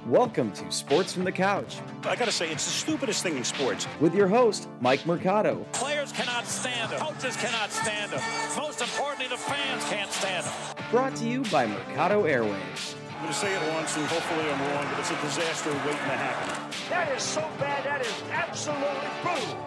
Welcome to Sports from the Couch. I gotta say, it's the stupidest thing in sports. With your host, Mike Mercado. Players cannot stand him. Coaches cannot stand him. Most importantly, the fans can't stand him. Brought to you by Mercado Airwaves. I'm gonna say it once, and hopefully I'm wrong, but it's a disaster waiting to happen. That is so bad, that is absolutely brutal.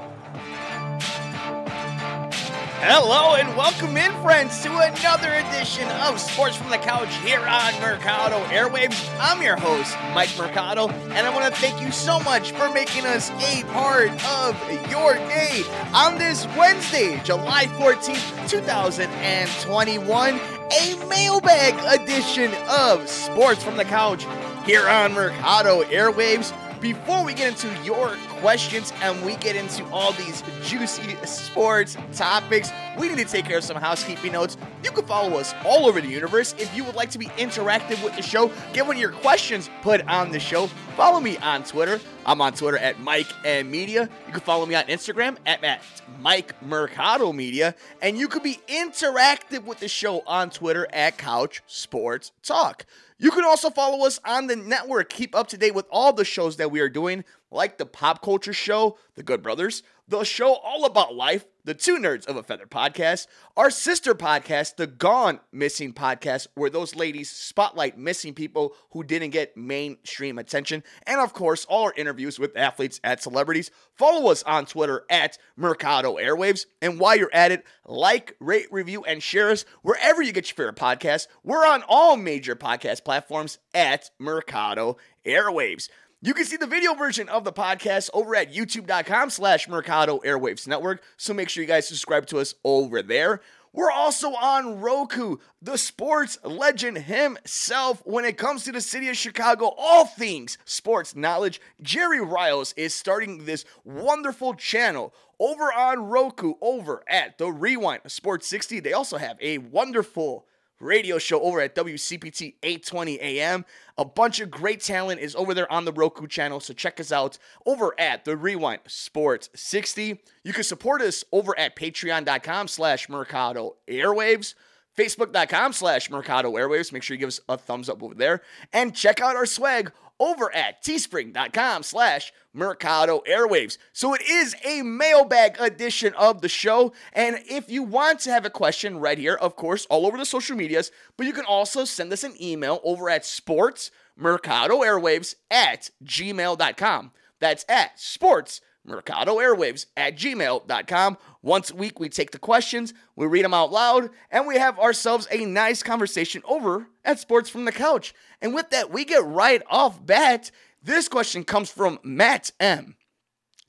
Hello and welcome in, friends, to another edition of Sports from the Couch here on Mercado Airwaves. I'm your host, Mike Mercado, and I want to thank you so much for making us a part of your day on this Wednesday, July 14th, 2021, a mailbag edition of Sports from the Couch here on Mercado Airwaves. Before we get into your questions and we get into all these juicy sports topics, we need to take care of some housekeeping notes. You can follow us all over the universe. If you would like to be interactive with the show, get one of your questions put on the show. Follow me on Twitter. I'm on Twitter at Mike and Media. You can follow me on Instagram at Mike Mercado Media. And you can be interactive with the show on Twitter at Couch Sports Talk. You can also follow us on the network. Keep up to date with all the shows that we are doing, like the Pop Culture Show, The Good Brothers, the show All About Life, the Two Nerds of a Feather podcast, our sister podcast, the Gone Missing podcast, where those ladies spotlight missing people who didn't get mainstream attention, and of course, all our interviews with athletes and celebrities. Follow us on Twitter at Mercado Airwaves, and while you're at it, like, rate, review, and share us wherever you get your favorite podcasts. We're on all major podcast platforms at Mercado Airwaves. You can see the video version of the podcast over at youtube.com/Mercado Airwaves Network, so make sure you guys subscribe to us over there. We're also on Roku, the sports legend himself. When it comes to the city of Chicago, all things sports knowledge, Jerry Riles is starting this wonderful channel over on Roku, over at The Rewind Sports 60. They also have a wonderful radio show over at WCPT 820 AM. A bunch of great talent is over there on the Roku channel, so check us out over at The Rewind Sports 60. You can support us over at patreon.com/Mercado Airwaves, facebook.com/Mercado Airwaves. Make sure you give us a thumbs up over there. And check out our swag over at teespring.com/Mercado Airwaves. So it is a mailbag edition of the show. And if you want to have a question right here, of course, all over the social medias, but you can also send us an email over at sportsmercadoairwaves@gmail.com. That's at sportsmercadoairwaves@gmail.com. Once a week, we take the questions, we read them out loud, and we have ourselves a nice conversation over at Sports from the Couch. And with that, we get right off bat. This question comes from Matt M.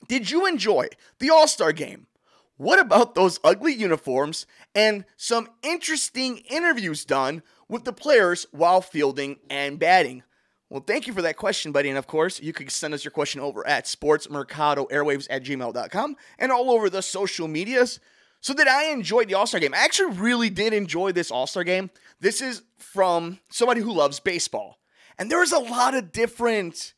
Did you enjoy the AllStar Game? What about those ugly uniforms and some interesting interviews done with the players while fielding and batting? Well, thank you for that question, buddy. And of course, you can send us your question over at sportsmercadoairwaves@gmail.com and all over the social medias. So did I enjoy the AllStar Game? I actually really did enjoy this AllStar Game. This is from somebody who loves baseball. And there was a lot of different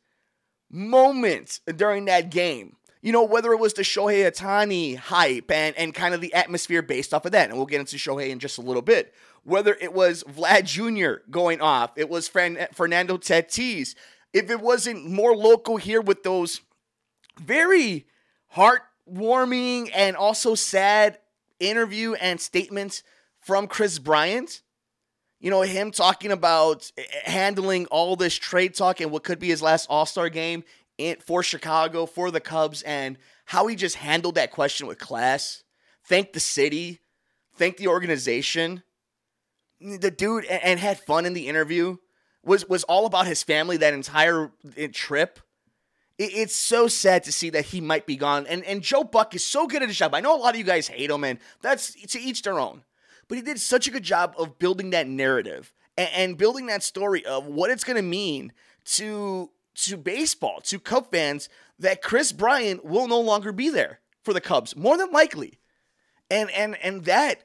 moments during that game. You know, whether it was the Shohei Ohtani hype and kind of the atmosphere based off of that. And we'll get into Shohei in just a little bit. Whether it was Vlad Jr. going off, it was Fernando Tatis. If it wasn't more local here with those very heartwarming and also sad interview and statements from Chris Bryant. You know, him talking about handling all this trade talk and what could be his last All-Star game for Chicago, for the Cubs, and how he just handled that question with class. Thanked the city, thanked the organization. The dude, and had fun in the interview, was all about his family that entire trip. It's so sad to see that he might be gone. And Joe Buck is so good at his job. I know a lot of you guys hate him, and that's to each their own. But he did such a good job of building that narrative and building that story of what it's going to mean to baseball, to Cub fans, that Chris Bryant will no longer be there for the Cubs, more than likely. And that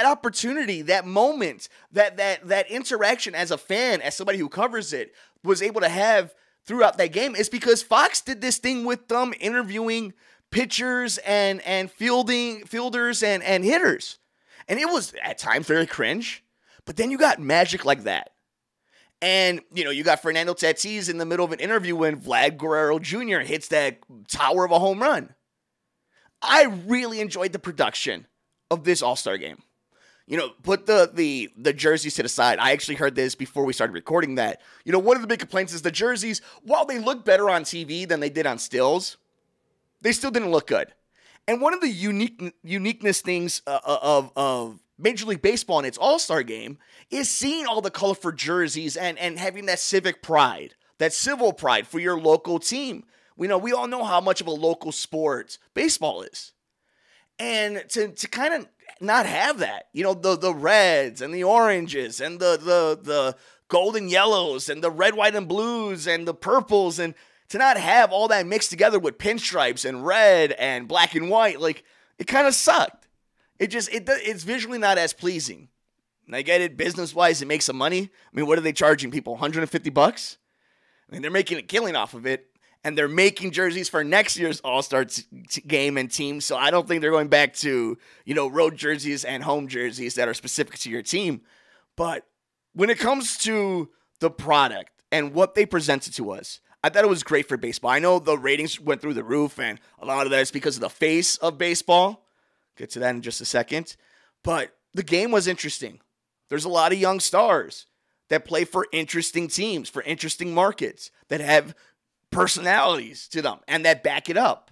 opportunity, that moment, that interaction as a fan, as somebody who covers it, was able to have throughout that game is because Fox did this thing with them interviewing pitchers and fielders and hitters. And it was at times very cringe, but then you got magic like that. And, you got Fernando Tatis in the middle of an interview when Vlad Guerrero Jr. hits that tower of a home run. I really enjoyed the production of this All-Star game. Put the jerseys to the side. I actually heard this before we started recording that. One of the big complaints is the jerseys, while they look better on TV than they did on stills, they still didn't look good. And one of the uniqueness things of Major League Baseball in its All-Star game is seeing all the colorful jerseys and having that civic pride, that civil pride for your local team. We all know how much of a local sport baseball is. And to kind of not have that, the reds and the oranges and the golden yellows and the red, white, and blues and the purples, and to not have all that mixed together with pinstripes and red and black and white, like, it kind of sucked. It's visually not as pleasing. And I get it, business-wise, it makes some money. I mean, what are they charging people, $150? I mean, they're making a killing off of it. And they're making jerseys for next year's All-Star game and team. So I don't think they're going back to, road jerseys and home jerseys that are specific to your team. But when it comes to the product and what they presented to us, I thought it was great for baseball. I know the ratings went through the roof, and a lot of that is because of the face of baseball. Get to that in just a second. But the game was interesting. There's a lot of young stars that play for interesting teams, for interesting markets, that have personalities to them and that back it up.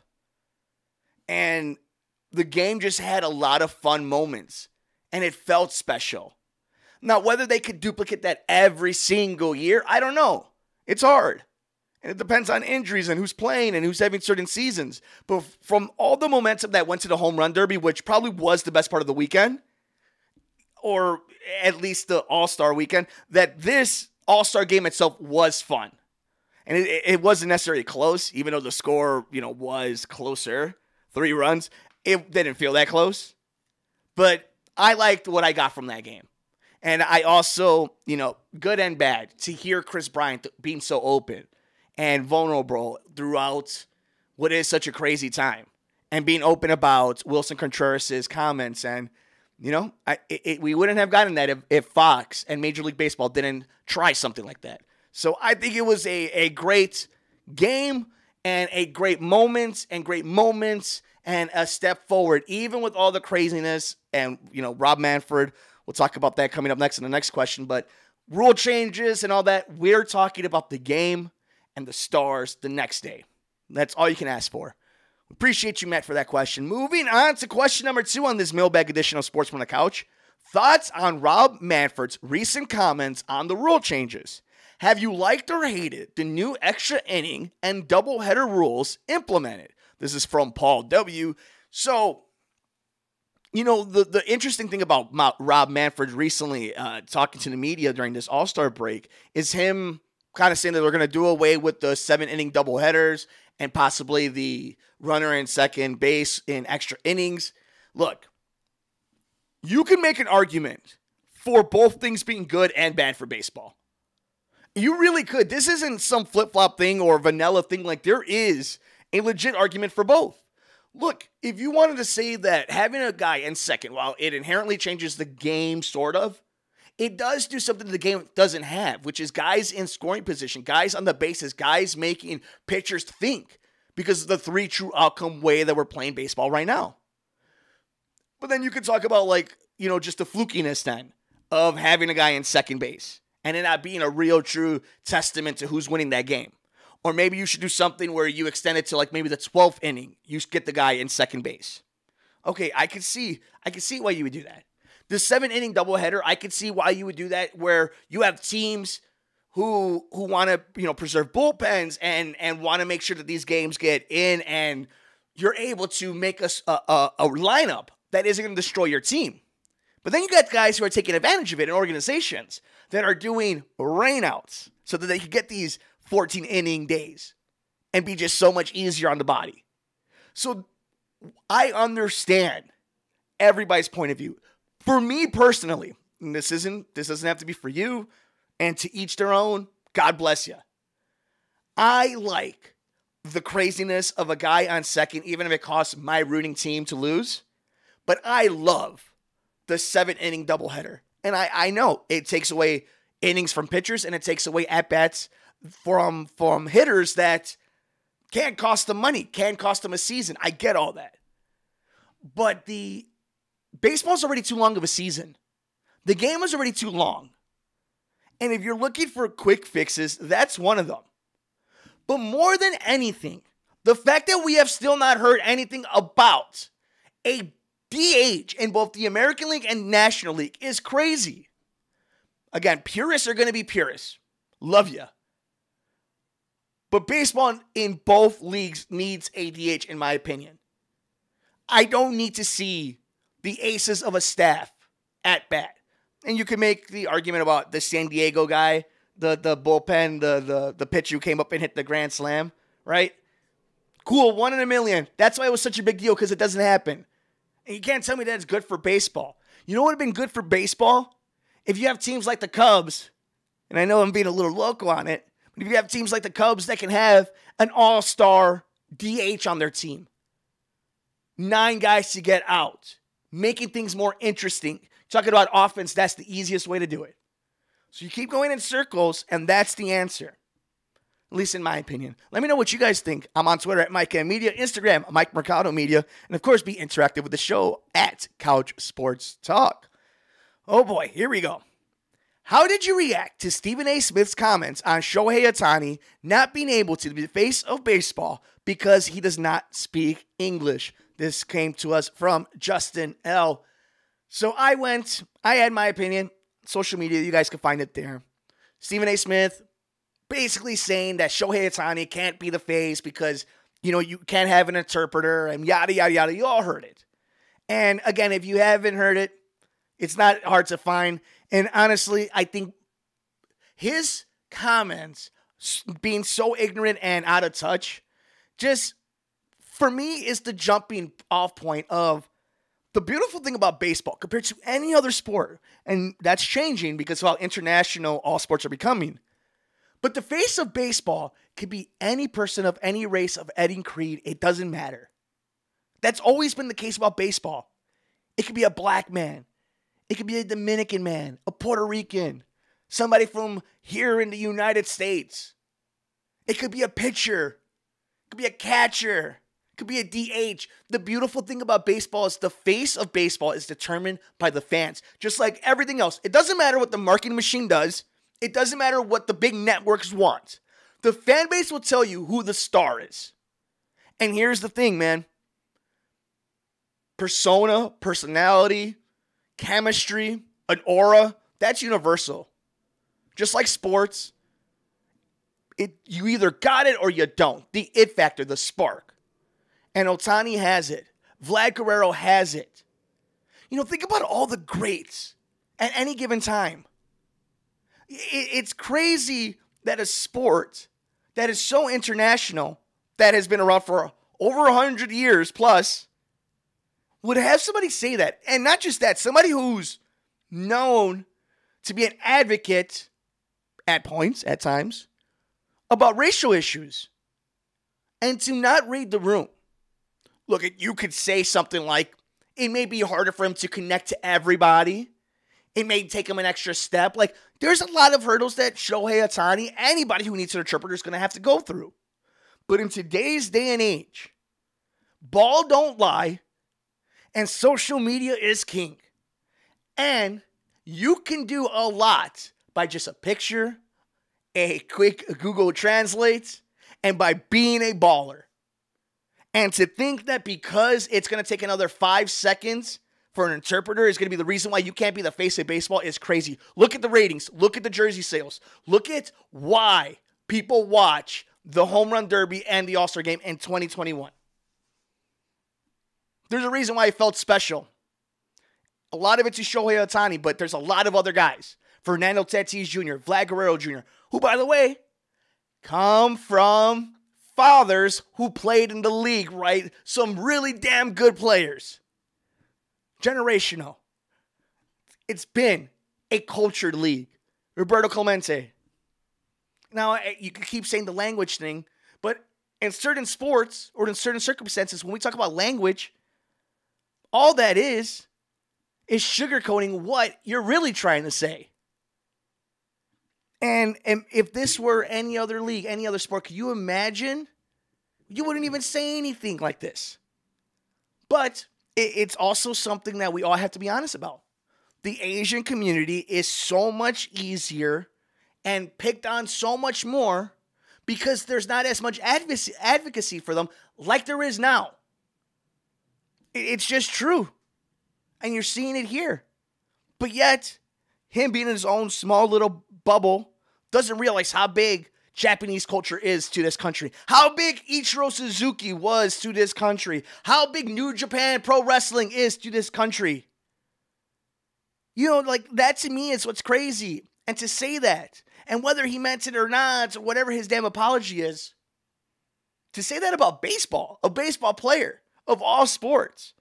And the game just had a lot of fun moments, and it felt special. Now, whether they could duplicate that every single year, I don't know. It's hard. And it depends on injuries and who's playing and who's having certain seasons. But from all the momentum that went to the home run derby, which probably was the best part of the weekend, or at least the All-Star weekend, that this All-Star game itself was fun. And it wasn't necessarily close, even though the score, was closer. 3 runs. It didn't feel that close. But I liked what I got from that game. And I also, good and bad, to hear Chris Bryant being so open and vulnerable throughout what is such a crazy time. And being open about Wilson Contreras' comments. And, we wouldn't have gotten that if Fox and Major League Baseball didn't try something like that. So I think it was a great game and a great moments and a step forward, even with all the craziness. And, Rob Manfred, we'll talk about that coming up next in the next question. But rule changes and all that, we're talking about the game and the stars the next day. That's all you can ask for. Appreciate you, Matt, for that question. Moving on to question number 2 on this mailbag edition of Sports from the Couch. Thoughts on Rob Manfred's recent comments on the rule changes? Have you liked or hated the new extra inning and doubleheader rules implemented? This is from Paul W. So, the interesting thing about Rob Manfred recently talking to the media during this All-Star break is him kind of saying that they're going to do away with the 7-inning doubleheaders and possibly the runner in second base in extra innings. Look, you can make an argument for both things being good and bad for baseball. You really could. This isn't some flip-flop thing or vanilla thing. Like, there is a legit argument for both. Look, if you wanted to say that having a guy in second, while it inherently changes the game, sort of, it does do something the game doesn't have, which is guys in scoring position, guys on the bases, guys making pitchers think, because of the 3 true outcome way that we're playing baseball right now. But then you could talk about, just the flukiness then of having a guy in second base and it not being a real true testament to who's winning that game. Or maybe you should do something where you extend it to maybe the 12th inning. You get the guy in second base. Okay, I can see why you would do that. The 7-inning doubleheader, I could see why you would do that, where you have teams who want to preserve bullpens and want to make sure that these games get in, and you're able to make a lineup that isn't going to destroy your team. But then you got guys who are taking advantage of it in organizations that are doing rainouts so that they can get these 14-inning days and be just so much easier on the body. So I understand everybody's point of view. For me personally, and this doesn't have to be for you, and to each their own, God bless you. I like the craziness of a guy on second, even if it costs my rooting team to lose. But I love the 7-inning doubleheader. And I know it takes away innings from pitchers, and it takes away at-bats from hitters that can't cost them money, can't cost them a season. I get all that. But the baseball's already too long of a season. The game is already too long. And if you're looking for quick fixes, that's one of them. But more than anything, the fact that we have still not heard anything about a DH in both the American League and National League is crazy. Again, purists are going to be purists. Love ya. But baseball in both leagues needs a DH, in my opinion. I don't need to see the aces of a staff at bat. And you can make the argument about the San Diego guy, the bullpen, the pitcher who came up and hit the grand slam, right? Cool, 1 in a million. That's why it was such a big deal, because it doesn't happen. And you can't tell me that it's good for baseball. You know what would have been good for baseball? If you have teams like the Cubs, and I know I'm being a little loco on it, but if you have teams like the Cubs that can have an all-star DH on their team, 9 guys to get out, making things more interesting. Talking about offense, that's the easiest way to do it. So you keep going in circles, and that's the answer. At least in my opinion. Let me know what you guys think. I'm on Twitter at Mike M Media, Instagram, Mike Mercado Media, and of course, be interactive with the show at Couch Sports Talk. Oh boy, here we go. How did you react to Stephen A. Smith's comments on Shohei Ohtani not being able to be the face of baseball because he does not speak English? This came to us from Justin L. So I had my opinion. Social media, you guys can find it there. Stephen A. Smith basically saying that Shohei Ohtani can't be the face because, you can't have an interpreter and yada, yada, yada. You all heard it. And again, if you haven't heard it, it's not hard to find. And honestly, I think his comments being so ignorant and out of touch, just for me is the jumping off point of the beautiful thing about baseball compared to any other sport. And that's changing because of how international all sports are becoming. But the face of baseball could be any person of any race, of any creed. It doesn't matter. That's always been the case about baseball. It could be a black man. It could be a Dominican man, a Puerto Rican, somebody from here in the United States. It could be a pitcher. It could be a catcher. It could be a DH. The beautiful thing about baseball is the face of baseball is determined by the fans. Just like everything else. It doesn't matter what the marketing machine does. It doesn't matter what the big networks want. The fan base will tell you who the star is. And here's the thing, man. Persona, personality, chemistry, an aura, that's universal. Just like sports, you either got it or you don't. The it factor, the spark. And Ohtani has it. Vlad Guerrero has it. Think about all the greats at any given time. It's crazy that a sport that is so international, that has been around for over 100 years plus, would have somebody say that. And not just that, somebody who's known to be an advocate at points, at times, about racial issues. And to not read the room. Look, you could say something like, it may be harder for him to connect to everybody. It may take him an extra step. Like, there's a lot of hurdles that Shohei Ohtani, anybody who needs an interpreter, is going to have to go through. But in today's day and age, ball don't lie, and social media is king. And you can do a lot by just a picture, a quick Google Translate, and by being a baller. And to think that because it's going to take another 5 seconds for an interpreter is going to be the reason why you can't be the face of baseball is crazy. Look at the ratings. Look at the jersey sales. Look at why people watch the Home Run Derby and the AllStar Game in 2021. There's a reason why it felt special. A lot of it's Shohei Ohtani, but there's a lot of other guys. Fernando Tatis Jr., Vlad Guerrero Jr., who, by the way, come from fathers who played in the league, right? Some really damn good players. Generational. It's been a cultured league. Roberto Clemente. Now, you can keep saying the language thing, but in certain sports or in certain circumstances, when we talk about language, all that is sugarcoating what you're really trying to say. And if this were any other league, any other sport, could you imagine? You wouldn't even say anything like this. But it's also something that we all have to be honest about. The Asian community is so much easier and picked on so much more because there's not as much advocacy for them like there is now. It's just true. And you're seeing it here. But yet, him being in his own small little bubble doesn't realize how big Japanese culture is to this country. How big Ichiro Suzuki was to this country. How big New Japan Pro Wrestling is to this country. Like that to me is what's crazy. And to say that, and whether he meant it or not, or whatever his damn apology is, to say that about baseball, a baseball player of all sports,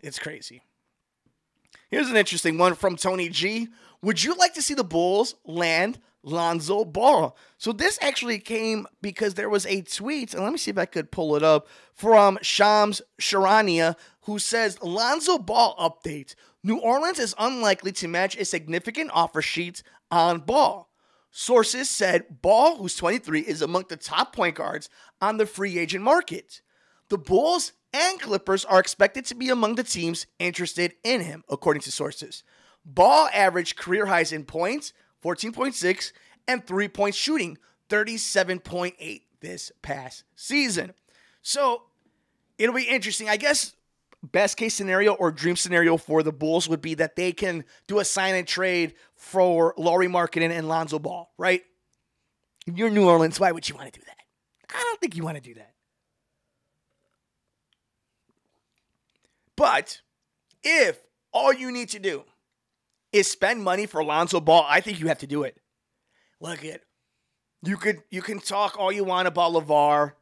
it's crazy. Here's an interesting one from Tony G. Would you like to see the Bulls land Lonzo Ball? So this actually came because there was a tweet, and let me see if I could pull it up, from Shams Sharania, who says, Lonzo Ball update. New Orleans is unlikely to match a significant offer sheet on Ball. Sources said Ball, who's 23, is among the top point guards on the free agent market. The Bulls and Clippers are expected to be among the teams interested in him, according to sources. Ball averaged career highs in points, 14.6, and 3-point shooting, 37.8 this past season. So it'll be interesting. I guess best case scenario or dream scenario for the Bulls would be that they can do a sign and trade for Lauri Markkanen and Lonzo Ball, right? If you're New Orleans, why would you want to do that? I don't think you want to do that. But if all you need to do is spend money for Lonzo Ball, I think you have to do it. Look at you can talk all you want about LeVar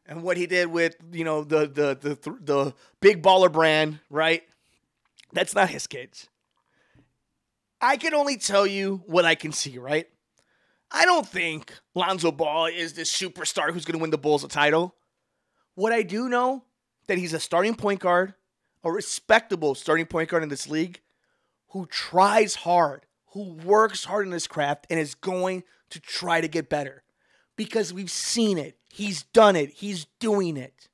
and what he did with, the big baller brand, right? That's not his kids. I can only tell you what I can see, right? I don't think Lonzo Ball is this superstar who's going to win the Bulls a title. What I do know, that he's a starting point guard, a respectable starting point guard in this league, who tries hard, who works hard in his craft, and is going to try to get better. Because we've seen it. He's done it. He's doing it.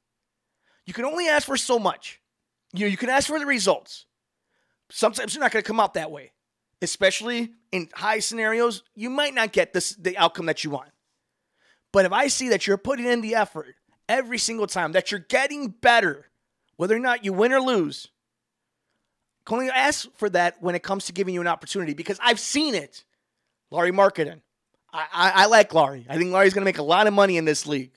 You can only ask for so much. You can ask for the results. Sometimes they're not going to come out that way. Especially in high scenarios, you might not get the outcome that you want. But if I see that you're putting in the effort every single time, that you're getting better, whether or not you win or lose, I can only ask for that when it comes to giving you an opportunity, because I've seen it. Lauri Markkanen. I like Lauri. I think Lauri's going to make a lot of money in this league.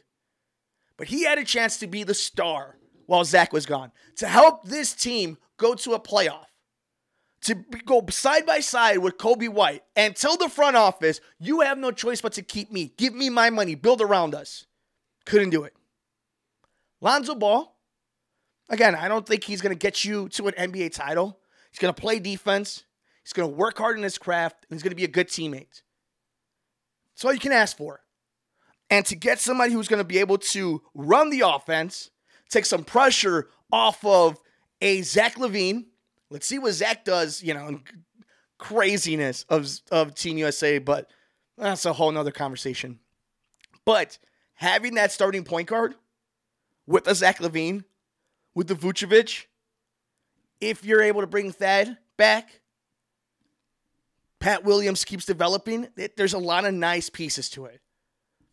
But he had a chance to be the star while Zach was gone, to help this team go to a playoff, to go side by side with Kobe White, and tell the front office, you have no choice but to keep me. Give me my money. Build around us. Couldn't do it. Lonzo Ball, again, I don't think he's going to get you to an NBA title. He's going to play defense. He's going to work hard in his craft, and he's going to be a good teammate. That's all you can ask for. And to get somebody who's going to be able to run the offense, take some pressure off of a Zach LaVine. Let's see what Zach does, craziness of Team USA, but that's a whole nother conversation. But having that starting point guard with a Zach LaVine, with the Vucevic, if you're able to bring Thad back, Pat Williams keeps developing, there's a lot of nice pieces to it.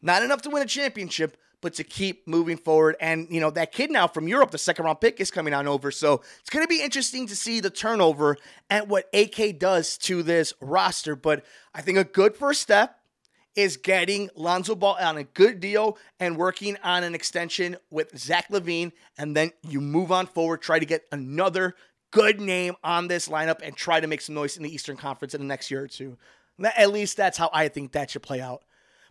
Not enough to win a championship, but to keep moving forward. And, that kid now from Europe, the second-round pick, is coming on over. So it's going to be interesting to see the turnover and what AK does to this roster. But I think a good first step is getting Lonzo Ball on a good deal and working on an extension with Zach LaVine. And then you move on forward, try to get another good name on this lineup and try to make some noise in the Eastern Conference in the next year or two. At least that's how I think that should play out.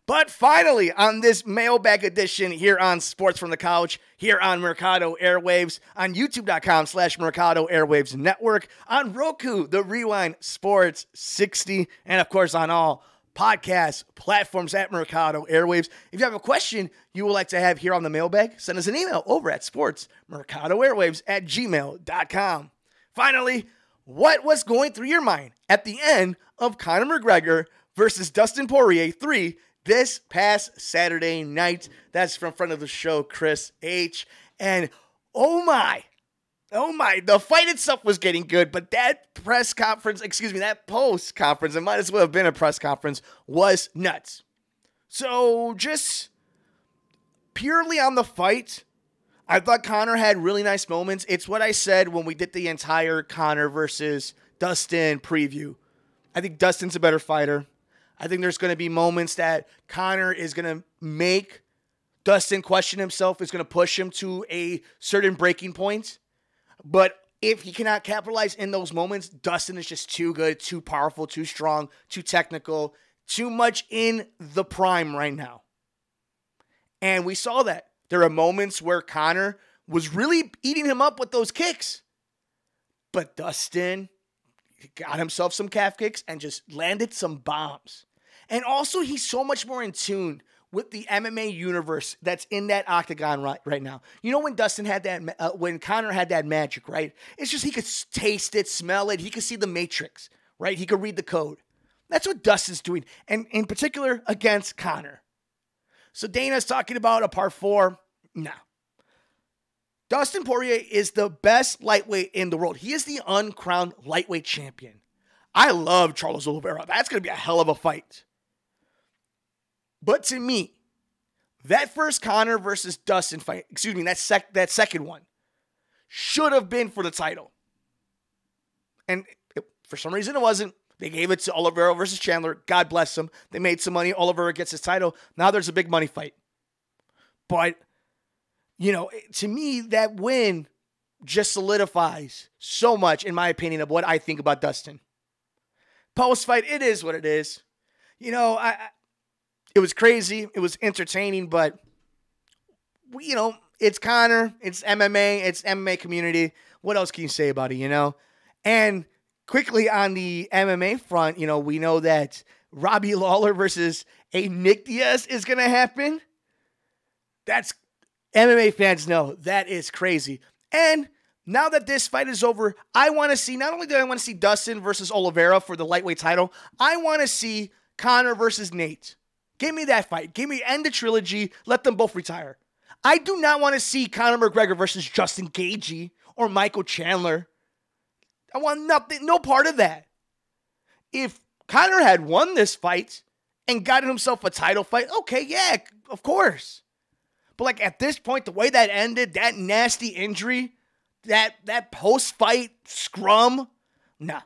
But finally, on this mailbag edition here on Sports from the Couch, here on Mercado Airwaves, on YouTube.com/Mercado Airwaves Network, on Roku, the Rewind Sports 60, and of course on all podcast platforms at Mercado Airwaves. If you have a question you would like to have here on the mailbag, send us an email over at sportsmercadoairwaves@gmail.com. Finally, what was going through your mind at the end of Conor McGregor versus Dustin Poirier 3 this past Saturday night. That's from front of the show, Chris H. And oh my, the fight itself was getting good, but that that post conference, it might as well have been a press conference, was nuts. So just purely on the fight, I thought Conor had really nice moments. It's what I said when we did the entire Conor versus Dustin preview. I think Dustin's a better fighter. I think there's going to be moments that Conor is going to make Dustin question himself, is going to push him to a certain breaking point. But if he cannot capitalize in those moments, Dustin is just too good, too powerful, too strong, too technical, too much in the prime right now. And we saw that. There are moments where Conor was really eating him up with those kicks. But Dustin got himself some calf kicks and just landed some bombs. And also, he's so much more in tune with the MMA universe that's in that octagon right now. You know when Dustin had that, when Conor had that magic, right? It's just he could taste it, smell it. He could see the matrix, right? He could read the code. That's what Dustin's doing, and in particular against Conor. So Dana's talking about a part 4. No. Dustin Poirier is the best lightweight in the world. He is the uncrowned lightweight champion. I love Charles Oliveira. That's going to be a hell of a fight. But to me, that first Conor versus Dustin fight, that second one, should have been for the title. And for some reason it wasn't. They gave it to Oliveira versus Chandler. God bless them. They made some money. Oliveira gets his title. Now there's a big money fight. But, to me, that win just solidifies so much, in my opinion, of what I think about Dustin. Post-fight, it is what it is. It was crazy. It was entertaining, but, it's Conor. It's MMA. It's MMA community. What else can you say about it, And quickly on the MMA front, we know that Robbie Lawler versus a Nick Diaz is going to happen. That's MMA fans know that is crazy. And now that this fight is over, I want to see, not only do I want to see Dustin versus Oliveira for the lightweight title, I want to see Conor versus Nate. Give me that fight. End the trilogy. Let them both retire. I do not want to see Conor McGregor versus Justin Gaethje or Michael Chandler. I want nothing, no part of that. If Conor had won this fight and gotten himself a title fight, okay, yeah, of course. But at this point, the way that ended, that nasty injury, that post-fight scrum, no,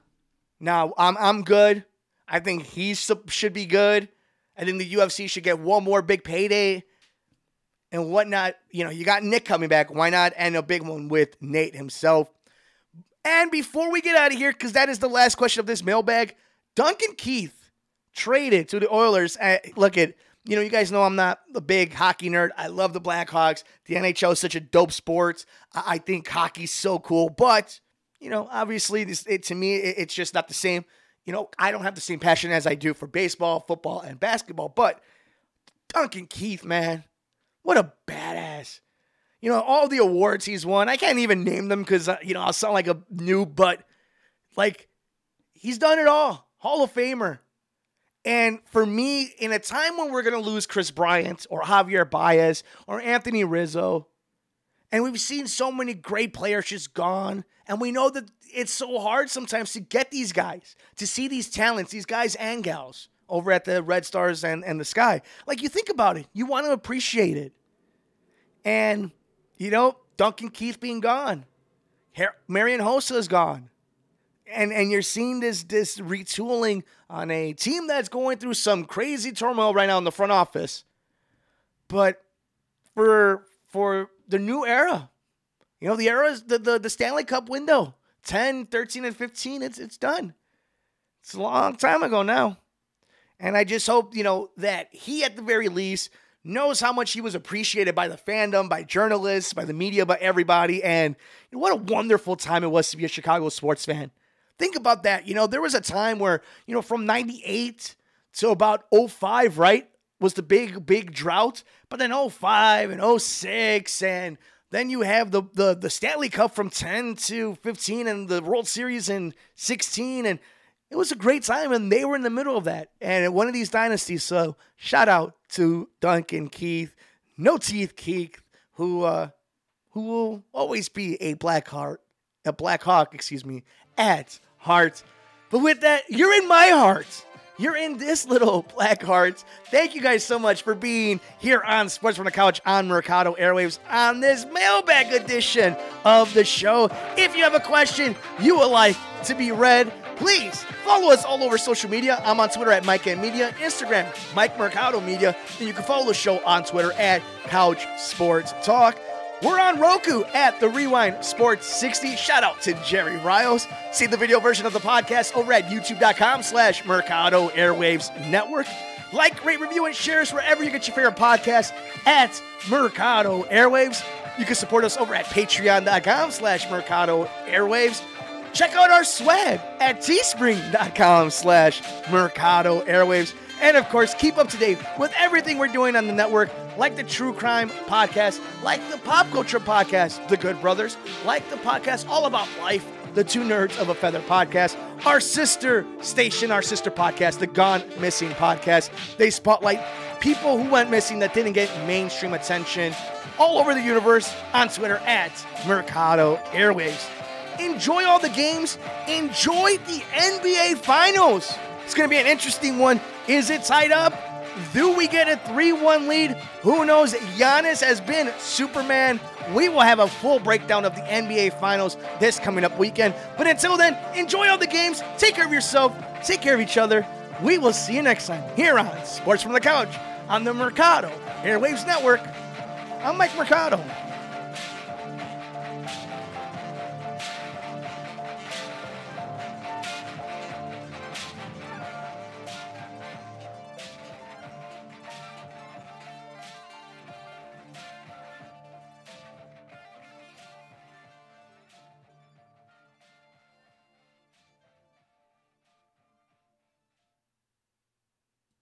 I'm good. I think he should be good. I think the UFC should get one more big payday and whatnot. You got Nick coming back. Why not end a big one with Nate himself? And before we get out of here, because that is the last question of this mailbag, Duncan Keith traded to the Oilers. You guys know I'm not a big hockey nerd. I love the Blackhawks. The NHL is such a dope sport. I think hockey's so cool. But, obviously, to me, it's just not the same. I don't have the same passion as I do for baseball, football, and basketball. But Duncan Keith, man, what a badass. All the awards he's won, I can't even name them because, I'll sound like a noob, but, he's done it all. Hall of Famer. And for me, in a time when we're going to lose Chris Bryant or Javier Baez or Anthony Rizzo, and we've seen so many great players just gone, and we know that it's so hard sometimes to get these guys, to see these talents, these guys and gals over at the Red Stars and the Sky. You think about it. You want to appreciate it. And Duncan Keith being gone. Marian Hossa is gone. And you're seeing this retooling on a team that's going through some crazy turmoil right now in the front office. But for the new era, the era is the Stanley Cup window. 10, 13, and 15, it's done. It's a long time ago now. And I just hope, that he at the very least knows how much he was appreciated by the fandom, by journalists, by the media, by everybody. And what a wonderful time it was to be a Chicago sports fan. Think about that. There was a time where, from 98 to about 05, right, was the big drought. But then 05 and 06, and then you have the Stanley Cup from 10 to 15 and the World Series in 16. And it was a great time, and they were in the middle of that. And one of these dynasties, so shout out to Duncan Keith, No Teeth Keith, who will always be a Black Hawk, at heart. But with that, you're in my heart. You're in this little Black Heart. Thank you guys so much for being here on Sports from the Couch on Mercado Airwaves on this mailbag edition of the show. If you have a question you would like to be read, please follow us all over social media. I'm on Twitter at Mike M Media, Instagram, Mike Mercado Media, and you can follow the show on Twitter at Couch Sports Talk. We're on Roku at The Rewind Sports 60. Shout out to Jerry Rios. See the video version of the podcast over at youtube.com/Mercado Airwaves Network. Like, rate, review, and share us wherever you get your favorite podcast at Mercado Airwaves. You can support us over at patreon.com/Mercado Airwaves. Check out our swag at teespring.com/Mercado Airwaves. And of course, keep up to date with everything we're doing on the network, like the True Crime Podcast, like the Pop Culture Podcast, The Good Brothers, like the podcast All About Life, the Two Nerds of a Feather Podcast, our sister station, our sister podcast, the Gone Missing Podcast. They spotlight people who went missing that didn't get mainstream attention all over the universe on Twitter at Mercado Airwaves. Enjoy all the games. Enjoy the NBA Finals. It's going to be an interesting one. Is it tied up? Do we get a 3-1 lead? Who knows? Giannis has been Superman. We will have a full breakdown of the NBA Finals this coming up weekend. But until then, enjoy all the games. Take care of yourself. Take care of each other. We will see you next time here on Sports from the Couch on the Mercado Airwaves Network. I'm Mike Mercado.